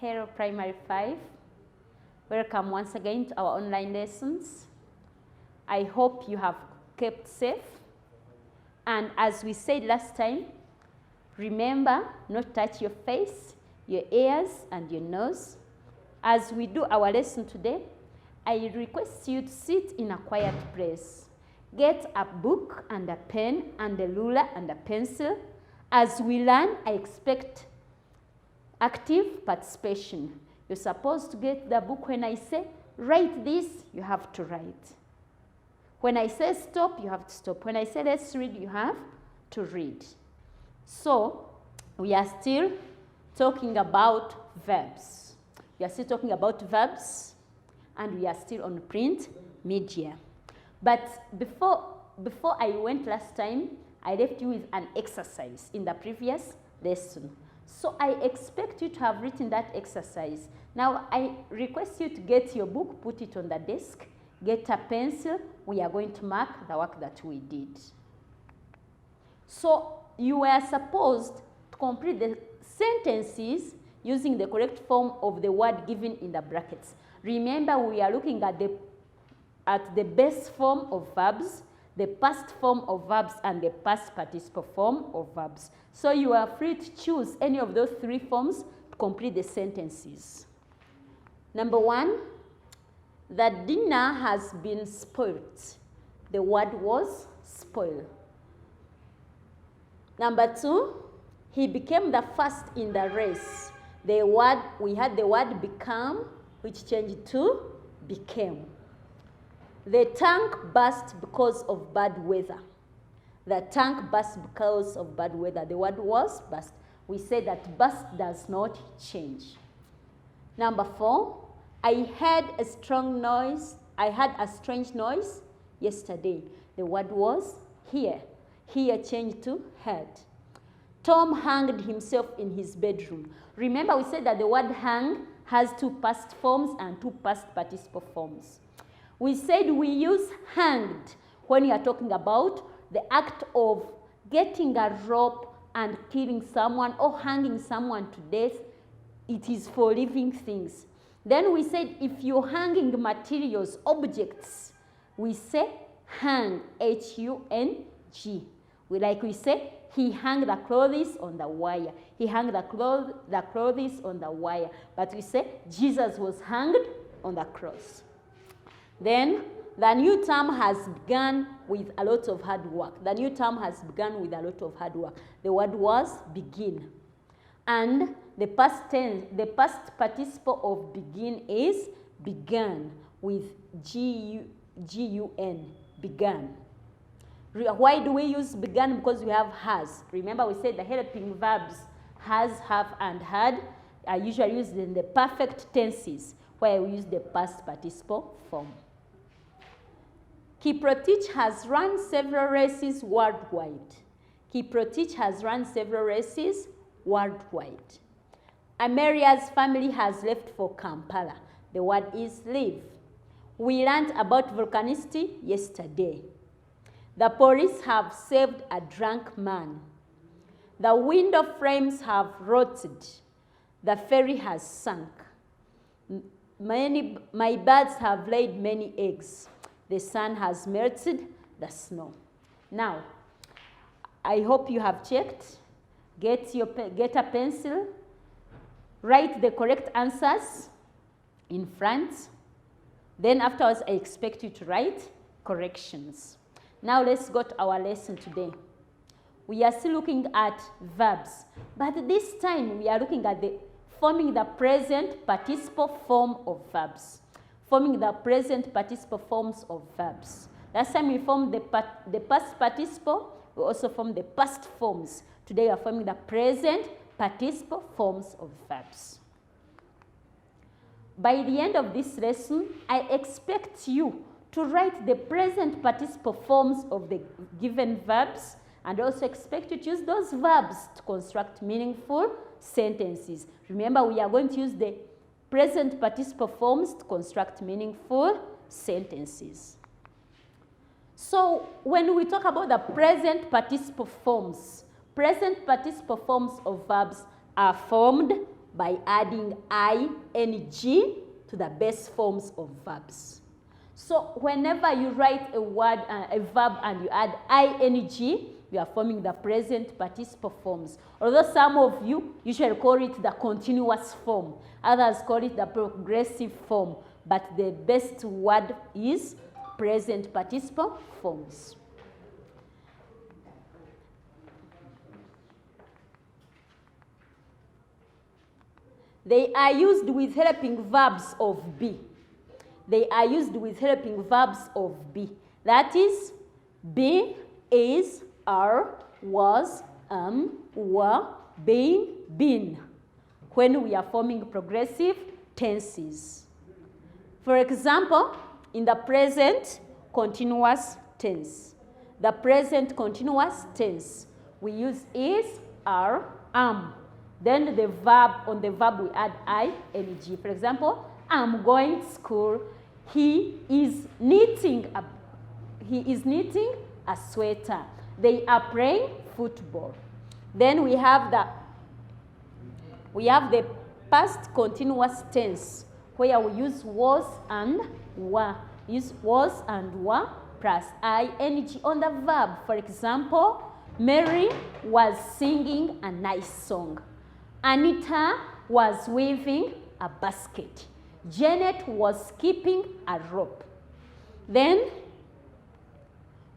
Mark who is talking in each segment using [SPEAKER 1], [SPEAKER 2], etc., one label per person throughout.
[SPEAKER 1] Hello, Primary 5. Welcome once again to our online lessons. I hope you have kept safe. And as we said last time, remember not touch your face, your ears, and your nose. As we do our lesson today, I request you to sit in a quiet place. Get a book and a pen and a ruler and a pencil. As we learn, I expect active participation. You're supposed to get the book when I say, write this, you have to write. When I say stop, you have to stop. When I say let's read, you have to read. So, we are still talking about verbs. We are still talking about verbs, and we are still on print media. But before I went last time, I left you with an exercise in the previous lesson. So I expect you to have written that exercise. Now I request you to get your book, put it on the desk, get a pencil. We are going to mark the work that we did. So you were supposed to complete the sentences using the correct form of the word given in the brackets. Remember, we are looking at the base form of verbs, the past form of verbs, and the past participle form of verbs. So you are free to choose any of those three forms to complete the sentences. Number 1, the dinner has been spoilt. The word was spoil. Number 2, he became the first in the race. We had the word become, which changed to became. The tank burst because of bad weather. The tank burst because of bad weather. The word was burst. We said that burst does not change. Number 4, I heard a strong noise. I heard a strange noise yesterday. The word was hear. Hear changed to heard. Tom hanged himself in his bedroom. Remember, we said that the word hang has two past forms and two past participle forms. We said we use hanged when you are talking about the act of getting a rope and killing someone or hanging someone to death. It is for living things. Then we said if you're hanging materials, objects, we say hang, H-U-N-G. Like we say, he hung the clothes on the wire. He hung the clothes on the wire. But we say Jesus was hanged on the cross. Then the new term has begun with a lot of hard work. The new term has begun with a lot of hard work. The word was begin. And the past tense, the past participle of begin is began with G-U-N, began. Why do we use began? Because we have has. Remember, we said the helping verbs has, have, and had are usually used in the perfect tenses, where we use the past participle form. Kiprotich has run several races worldwide. Kiprotich has run several races worldwide. Amelia's family has left for Kampala. The word is leave. We learned about volcanicity yesterday. The police have saved a drunk man. The window frames have rotted. The ferry has sunk. My birds have laid many eggs. The sun has melted the snow. Now, I hope you have checked. Get a pencil. Write the correct answers in front. Then afterwards, I expect you to write corrections. Now let's go to our lesson today. We are still looking at verbs, but this time we are looking at forming the present participle form of verbs. Forming the present participle forms of verbs. Last time we formed the past participle, we also formed the past forms. Today we are forming the present participle forms of verbs. By the end of this lesson, I expect you to write the present participle forms of the given verbs, and also expect you to use those verbs to construct meaningful sentences. Remember, we are going to use the present participle forms to construct meaningful sentences. So when we talk about the present participle forms of verbs are formed by adding ing to the base forms of verbs. So whenever you write a word, a verb, and you add ing, you are forming the present participle forms. Although some of you usually call it the continuous form, others call it the progressive form, but the best word is present participle forms. They are used with helping verbs of be. They are used with helping verbs of be. That is, be, is, are, was, were, being, been, when we are forming progressive tenses. For example, in the present continuous tense. The present continuous tense, we use is, are, am. Then the verb, on the verb we add ing. For example, I'm going to school. He is knitting a sweater. They are playing football. Then we have the past continuous tense, where we use was and were. Use was and were plus ing on the verb. For example, Mary was singing a nice song. Anita was weaving a basket. Janet was keeping a rope. Then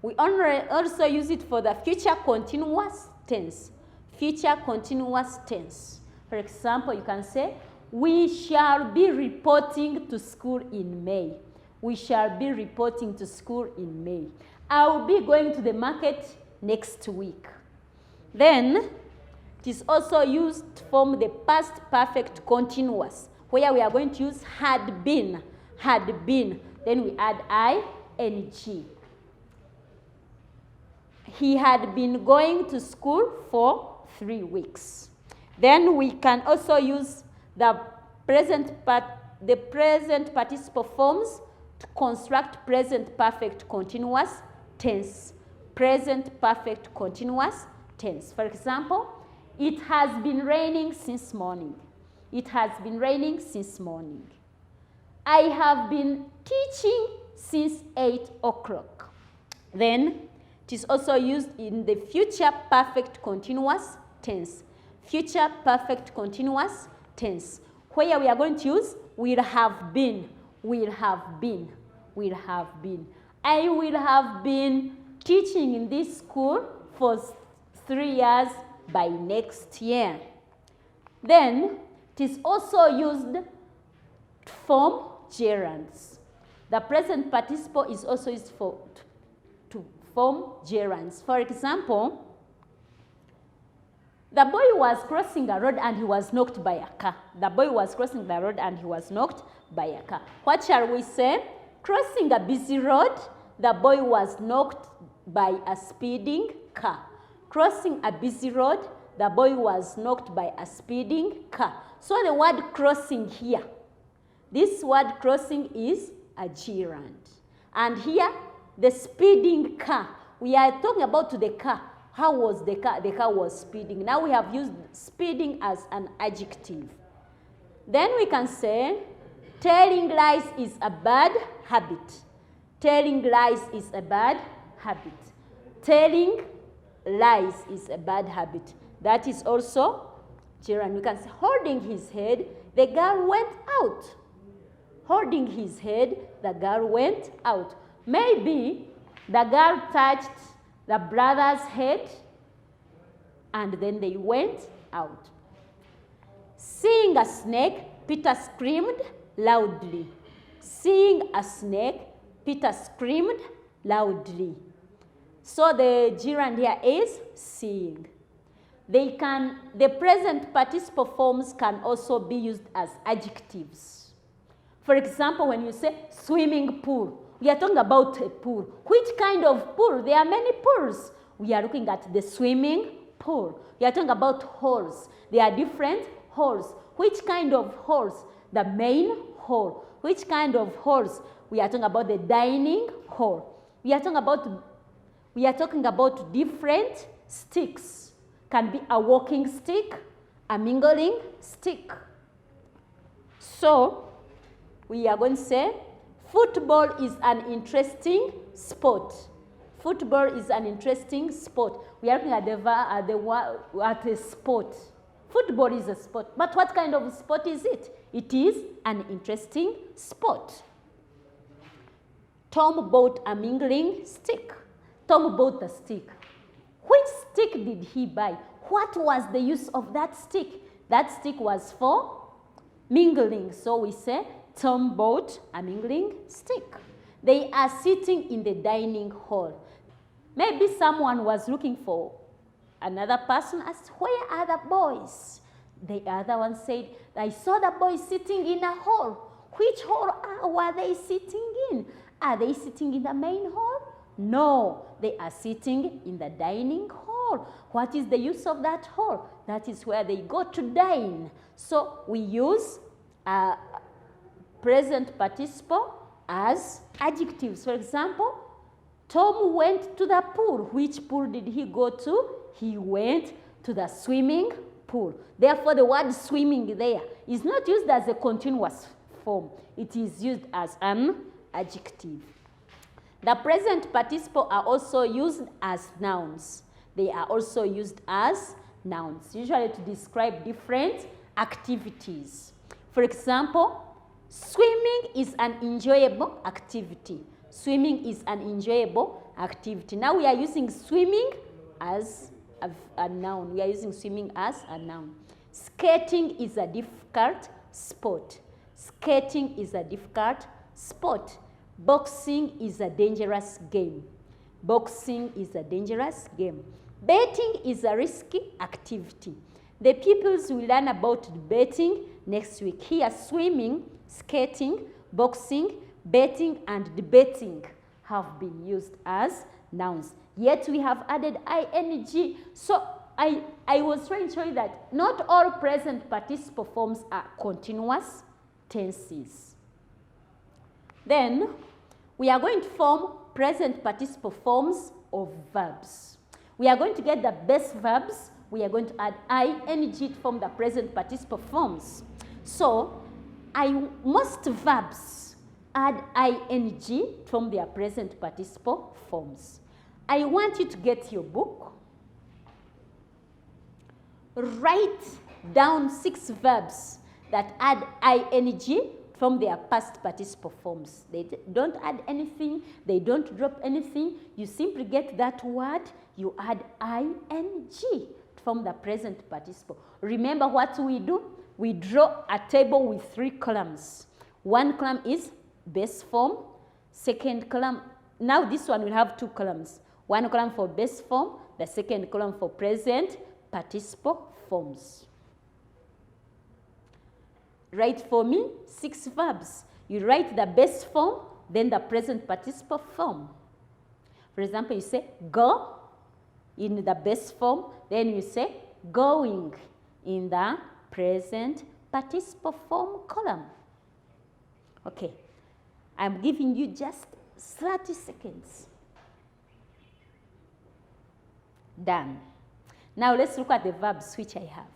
[SPEAKER 1] we also use it for the future continuous tense. Future continuous tense. For example, you can say, we shall be reporting to school in May. We shall be reporting to school in May. I will be going to the market next week. Then it is also used to form the past perfect continuous, where we are going to use had been. Then we add ing. He had been going to school for 3 weeks. Then we can also use the present participle forms to construct present perfect continuous tense. Present perfect continuous tense. For example, it has been raining since morning. It has been raining since morning. I have been teaching since 8 o'clock. Then it is also used in the future perfect continuous tense. Future perfect continuous tense, where we are going to use will have been, will have been, will have been. I will have been teaching in this school for 3 years by next year. Then it is also used to form gerunds. The present participle is also used to form gerunds. For example, the boy was crossing a road and he was knocked by a car. The boy was crossing the road and he was knocked by a car. What shall we say? Crossing a busy road, the boy was knocked by a speeding car. Crossing a busy road, the boy was knocked by a speeding car. So the word crossing here, this word crossing is a gerund. And here, the speeding car, we are talking about the car. How was the car? The car was speeding. Now we have used speeding as an adjective. Then we can say, telling lies is a bad habit. Telling lies is a bad habit. Telling lies is a bad habit. That is also gerund. We can say, holding his head, the girl went out. Holding his head, the girl went out. Maybe the girl touched the brother's head and then they went out. Seeing a snake, Peter screamed loudly. Seeing a snake, Peter screamed loudly. So the gerund here is seeing. The present participle forms can also be used as adjectives. For example, when you say swimming pool, we are talking about a pool. Which kind of pool? There are many pools. We are looking at the swimming pool. We are talking about holes. There are different holes. Which kind of holes? The main hole. Which kind of holes? We are talking about the dining hall. We are talking about different sticks. Can be a walking stick, a mingling stick. So we are going to say football is an interesting sport. Football is an interesting sport. We are looking at the sport. Football is a sport. But what kind of sport is it? It is an interesting sport. Tom bought a mingling stick. Tom bought a stick. Which stick did he buy? What was the use of that stick? That stick was for mingling. So we say Tom bought a mingling stick. They are sitting in the dining hall. Maybe someone was looking for another person, asked, where are the boys? The other one said, I saw the boys sitting in a hall. Which hall were they sitting in? Are they sitting in the main hall? No, they are sitting in the dining hall. What is the use of that hall? That is where they go to dine. So we use present participle as adjectives. For example, Tom went to the pool. Which pool did he go to? He went to the swimming pool. Therefore, the word swimming there is not used as a continuous form. It is used as an adjective. The present participle are also used as nouns. They are also used as nouns, usually to describe different activities. For example, swimming is an enjoyable activity. Swimming is an enjoyable activity. Now we are using swimming as a noun. We are using swimming as a noun. Skating is a difficult sport. Skating is a difficult sport. Boxing is a dangerous game. Boxing is a dangerous game. Betting is a risky activity. The pupils will learn about betting next week. Here, swimming, skating, boxing, betting, and debating have been used as nouns. Yet we have added ing. So I was trying to show you that not all present participle forms are continuous tenses. Then we are going to form present participle forms of verbs. We are going to get the best verbs. We are going to add ing to form the present participle forms. So most verbs add ing from their present participle forms. I want you to get your book. Write down 6 verbs that add ing from their past participle forms. They don't add anything. They don't drop anything. You simply get that word. You add ing from the present participle. Remember what we do? We draw a table with 3 columns. One column is base form. Second column, now this one will have 2 columns. One column for base form, the second column for present participle forms. Write for me 6 verbs. You write the base form, then the present participle form. For example, you say go in the base form, then you say going in the present participle form column. Okay, I'm giving you just 30 seconds. Done. Now let's look at the verbs which I have.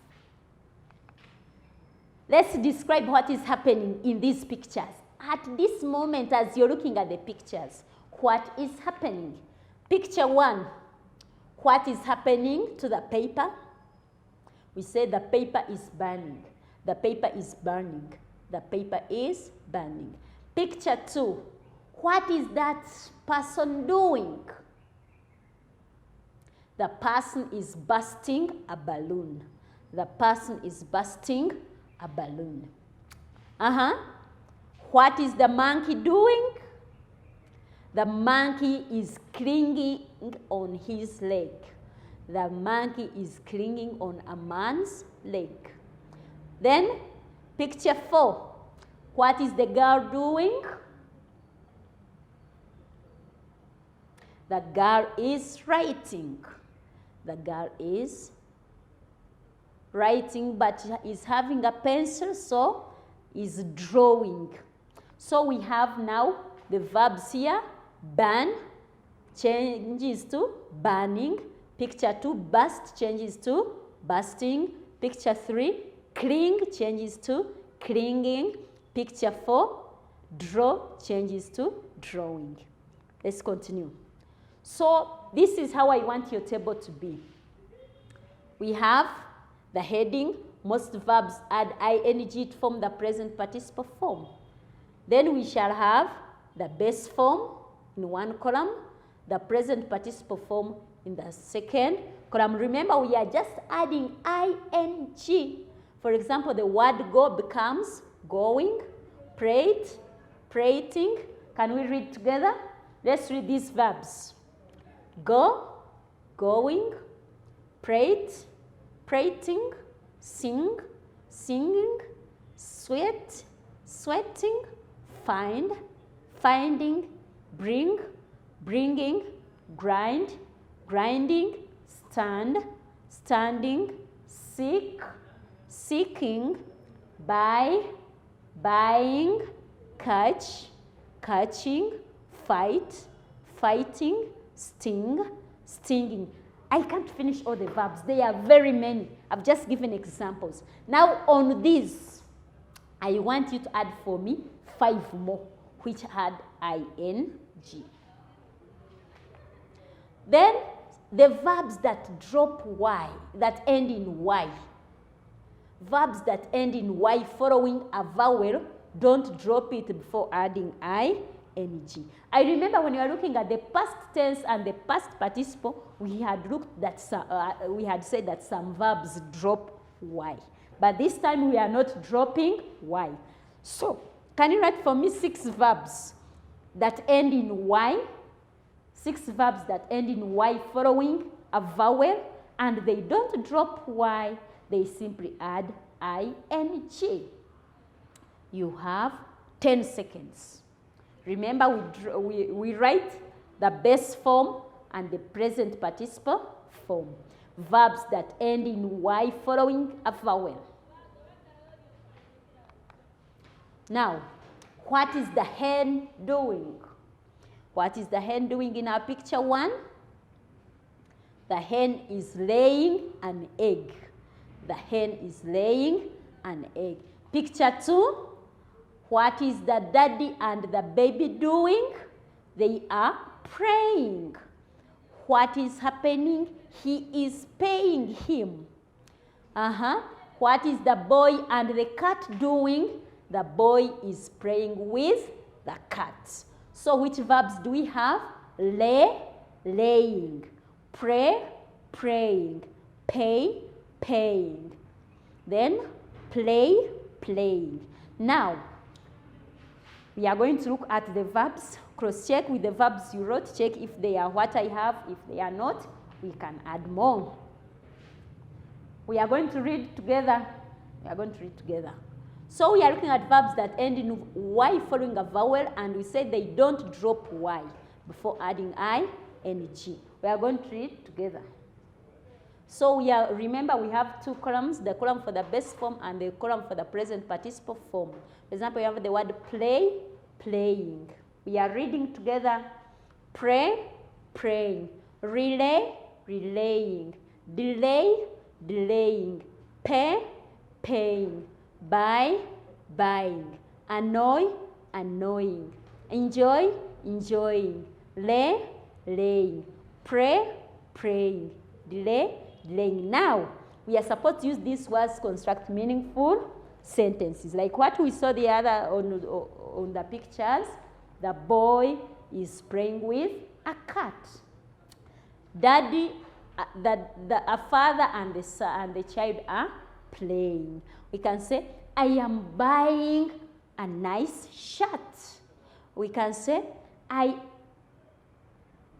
[SPEAKER 1] Let's describe what is happening in these pictures. At this moment, as you're looking at the pictures, what is happening? Picture 1, what is happening to the paper? We say the paper is burning. The paper is burning. The paper is burning. Picture 2, what is that person doing? The person is bursting a balloon. The person is bursting a balloon. What is the monkey doing? The monkey is clinging on his leg. The monkey is clinging on a man's leg. Then, picture 4. What is the girl doing? The girl is writing. The girl is writing, but is having a pencil, so is drawing. So we have now the verbs here. Burn changes to burning. Picture 2, burst changes to bursting. Picture 3, cling changes to clinging. Picture 4, draw changes to drawing. Let's continue. So this is how I want your table to be. We have the heading. Most verbs add ing to form the present participle form. Then we shall have the base form in one column, the present participle form in the second column. Remember, we are just adding ing. For example, the word go becomes going, prayed, prating. Can we read together? Let's read these verbs. Go, going, prayed, prating, sing, singing, sweat, sweating, find, finding, bring, bringing, grind, grinding, stand, standing, seek, seeking, buy, buying, catch, catching, fight, fighting, sting, stinging. I can't finish all the verbs. They are very many. I've just given examples. Now on these, I want you to add for me 5 more, which had ing. Then the verbs that drop y, that end in y. Verbs that end in y following a vowel, don't drop it before adding ing. I remember when you are looking at the past tense and the past participle, we had said that some verbs drop y. But this time we are not dropping y. So, can you write for me 6 verbs that end in y? 6 verbs that end in y following a vowel, and they don't drop y, they simply add ing. You have 10 seconds. Remember, we write the base form and the present participle form. Verbs that end in y following a vowel. Now, what is the hen doing? What is the hen doing in our picture 1? The hen is laying an egg. The hen is laying an egg. Picture 2. What is the daddy and the baby doing? They are praying. What is happening? He is paying him. What is the boy and the cat doing? The boy is playing with the cat. So which verbs do we have? Lay, laying. Pray, praying. Pay, paying. Then play, playing. Now, we are going to look at the verbs, cross-check with the verbs you wrote, check if they are what I have. If they are not, we can add more. We are going to read together. So we are looking at verbs that end in y following a vowel, and we say they don't drop y before adding ing. We are going to read together. So remember, we have 2 columns, the column for the base form and the column for the present participle form. For example, we have the word play, playing. We are reading together. Pray, praying. Relay, relaying. Delay, delaying. Pay, paying. Buy, buying. Annoy, annoying. Enjoy, enjoying. Lay, laying. Pray, praying. Delay, delaying. Now, we are supposed to use these words to construct meaningful sentences. Like what we saw the other on the pictures, the boy is playing with a cat. Daddy, a father and the child are playing. We can say, I am buying a nice shirt. We can say,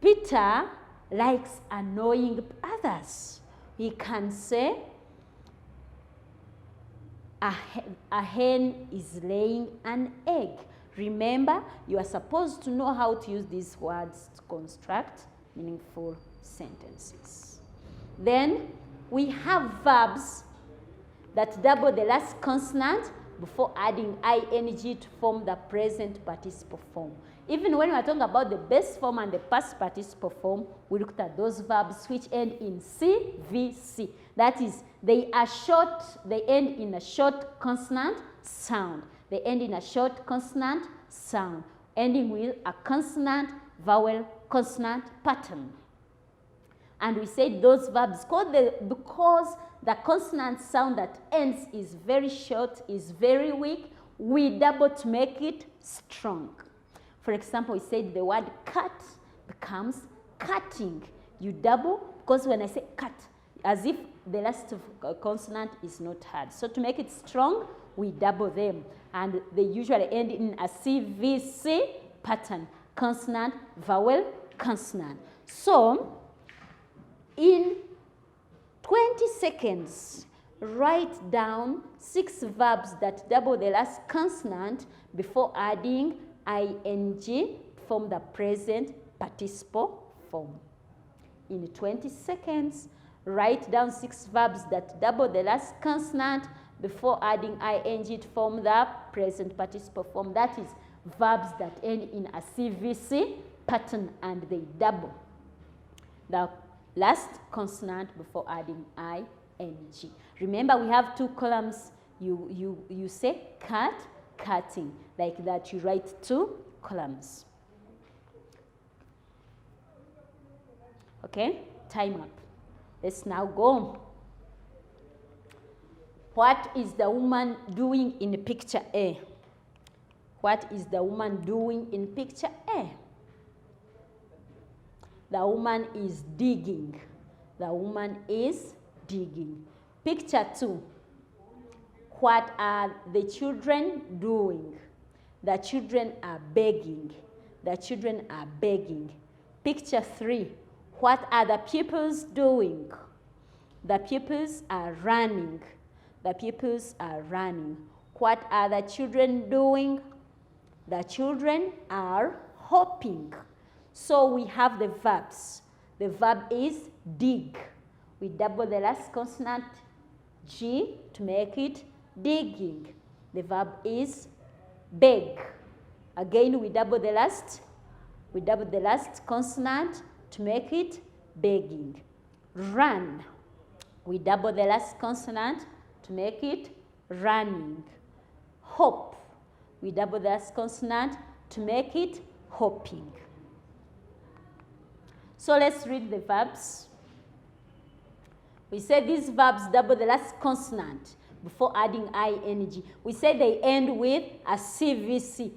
[SPEAKER 1] Peter likes annoying others. We can say, a hen is laying an egg. Remember, you are supposed to know how to use these words to construct meaningful sentences. Then we have verbs that double the last consonant before adding ing to form the present participle form. Even when we are talking about the base form and the past participle form, we looked at those verbs which end in CVC. That is, they are short, they end in a short consonant sound. They end in a short consonant sound, ending with a consonant, vowel, consonant pattern. And we said those verbs, because the consonant sound that ends is very short, is very weak, we double to make it strong. For example, we said the word cut becomes cutting. You double, because when I say cut, as if the last consonant is not hard. So to make it strong, we double them. And they usually end in a CVC pattern, consonant, vowel, consonant. So in 20 seconds, write down 6 verbs that double the last consonant before adding ing from the present participle form. In 20 seconds, write down 6 verbs that double the last consonant before adding ing to form the present participle form. That is, verbs that end in a CVC pattern and they double the last consonant before adding ing. Remember, we have 2 columns. You say cut, cutting. Like that, you write 2 columns. Okay, time up. Let's now go. What is the woman doing in picture A? What is the woman doing in picture A? The woman is digging. The woman is digging. Picture 2. What are the children doing? The children are begging. The children are begging. Picture 3. What are the pupils doing? The pupils are running. The pupils are running. What are the children doing? The children are hopping. So we have the verbs. The verb is dig. We double the last consonant G to make it digging. The verb is beg. Again, we double the last consonant to make it begging. Run. We double the last consonant to make it running. Hop. We double the last consonant to make it hopping. So let's read the verbs. We say these verbs double the last consonant before adding ing. We say they end with a CVC.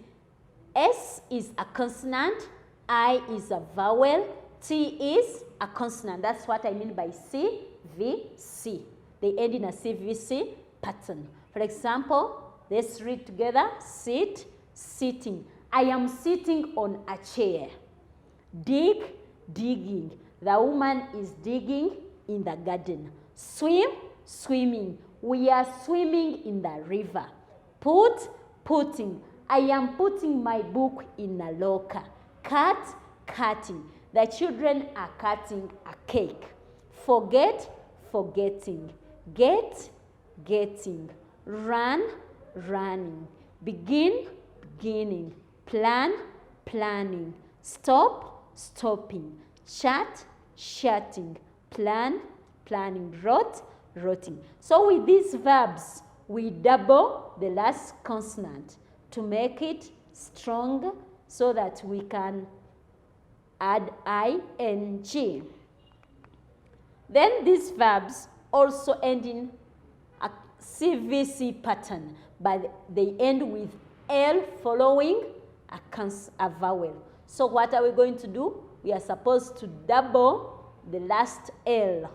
[SPEAKER 1] S is a consonant, I is a vowel, T is a consonant. That's what I mean by CVC. They end in a CVC pattern. For example, let's read together. Sit, sitting. I am sitting on a chair. Dig, digging. The woman is digging in the garden. Swim, swimming. We are swimming in the river. Put, putting. I am putting my book in a locker. Cut, cutting. The children are cutting a cake. Forget, forgetting. Get, getting. Run, running. Begin, beginning. Plan, planning. Stop, stopping. Shut, shutting. Plan, planning. Wrote, wroting. So with these verbs, we double the last consonant to make it strong so that we can add ing. Then these verbs also end in a CVC pattern, but they end with L following a vowel. So what are we going to do? We are supposed to double the last L.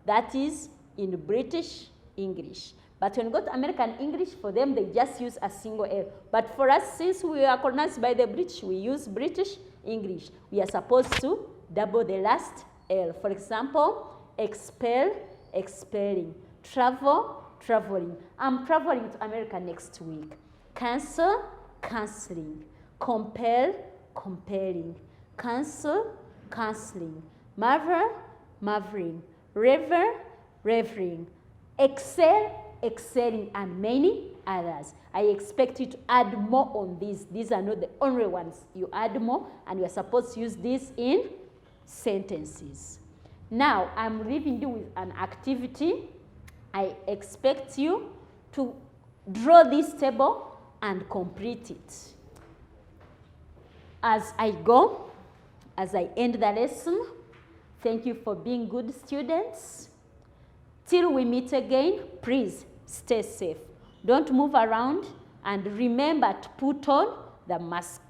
[SPEAKER 1] That is in British English. But when you go to American English, for them, they just use a single L. But for us, since we are colonized by the British, we use British English. We are supposed to double the last L. For example, expel, expelling. Travel, traveling. I'm traveling to America next week. Cancel, canceling. Compel, compelling. Cancel, canceling. Marvel, marveling. Revel, reveling. Excel, excelling, and many others. I expect you to add more on these. These are not the only ones. You add more, and you are supposed to use this in sentences. Now, I'm leaving you with an activity. I expect you to draw this table and complete it. As I go, as I end the lesson, thank you for being good students. Till we meet again, please stay safe. Don't move around, and remember to put on the mask.